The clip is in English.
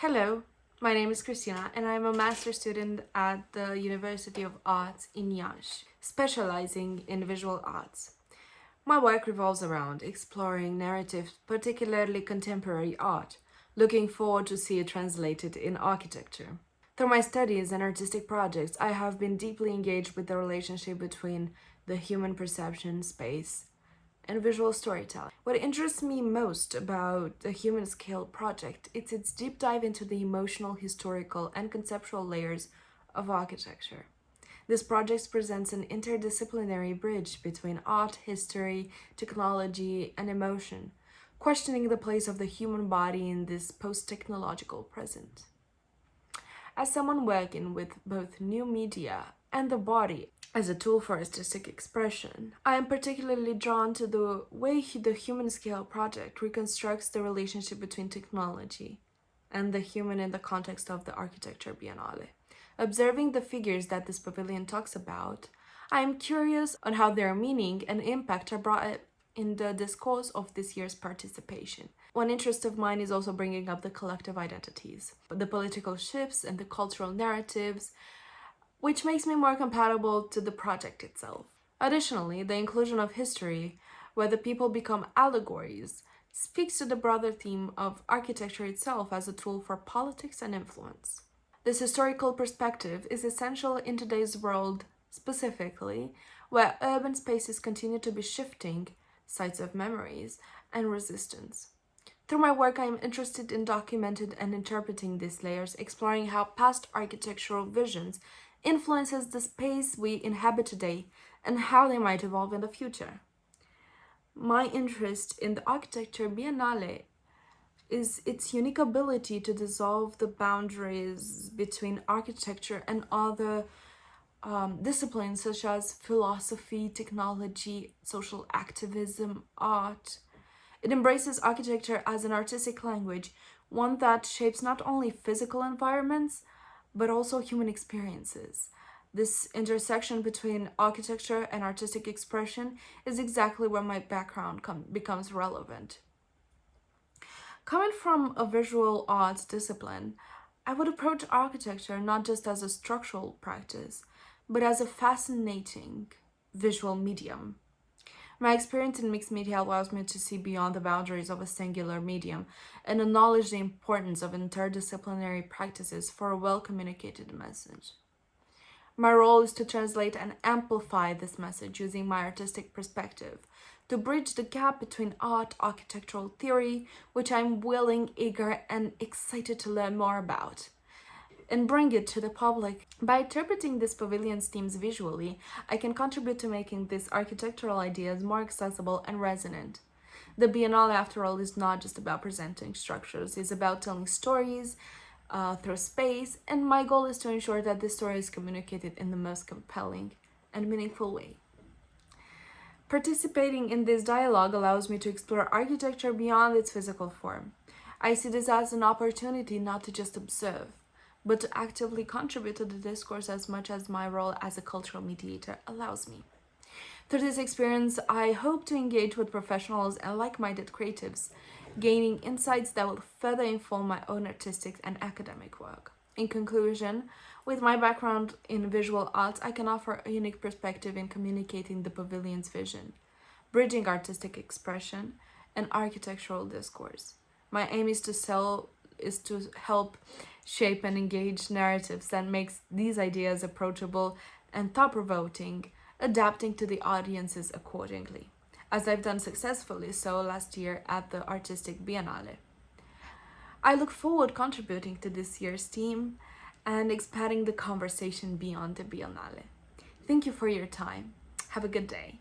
Hello, my name is Christina and I'm a master's student at the University of Arts in Iași, specializing in visual arts. My work revolves around exploring narrative, particularly contemporary art, looking forward to see it translated in architecture. Through my studies and artistic projects, I have been deeply engaged with the relationship between the human perception, space, and visual storytelling. What interests me most about the Human Scale project is its deep dive into the emotional, historical, and conceptual layers of architecture. This project presents an interdisciplinary bridge between art, history, technology, and emotion, questioning the place of the human body in this post-technological present. As someone working with both new media and the body as a tool for artistic expression, I am particularly drawn to the way the Human Scale project reconstructs the relationship between technology and the human in the context of the architecture biennale. Observing the figures that this pavilion talks about, I am curious on how their meaning and impact are brought in the discourse of this year's participation. One interest of mine is also bringing up the collective identities, the political shifts and the cultural narratives, which makes me more compatible to the project itself. Additionally, the inclusion of history, where the people become allegories, speaks to the broader theme of architecture itself as a tool for politics and influence. This historical perspective is essential in today's world, specifically, where urban spaces continue to be shifting sites of memories and resistance. Through my work, I am interested in documenting and interpreting these layers, exploring how past architectural visions influences the space we inhabit today and how they might evolve in the future. My interest in the architecture biennale is its unique ability to dissolve the boundaries between architecture and other disciplines such as philosophy, technology, social activism, art. It embraces architecture as an artistic language, one that shapes not only physical environments, but also human experiences. This intersection between architecture and artistic expression is exactly where my background becomes relevant. Coming from a visual arts discipline, I would approach architecture not just as a structural practice, but as a fascinating visual medium. My experience in mixed media allows me to see beyond the boundaries of a singular medium and acknowledge the importance of interdisciplinary practices for a well-communicated message. My role is to translate and amplify this message using my artistic perspective, to bridge the gap between art, architectural theory, which I'm willing, eager, and excited to learn more about, and bring it to the public. By interpreting this pavilion's themes visually, I can contribute to making these architectural ideas more accessible and resonant. The Biennale, after all, is not just about presenting structures, it's about telling stories through space, and my goal is to ensure that this story is communicated in the most compelling and meaningful way. Participating in this dialogue allows me to explore architecture beyond its physical form. I see this as an opportunity not to just observe, but to actively contribute to the discourse as much as my role as a cultural mediator allows me. Through this experience, I hope to engage with professionals and like-minded creatives, gaining insights that will further inform my own artistic and academic work. In conclusion, with my background in visual arts, I can offer a unique perspective in communicating the pavilion's vision, bridging artistic expression and architectural discourse. My aim is to help shape and engage narratives that makes these ideas approachable and thought-provoking, adapting to the audiences accordingly, as I've done successfully so last year at the Artistic Biennale. I look forward contributing to this year's theme and expanding the conversation beyond the Biennale. Thank you for your time. Have a good day.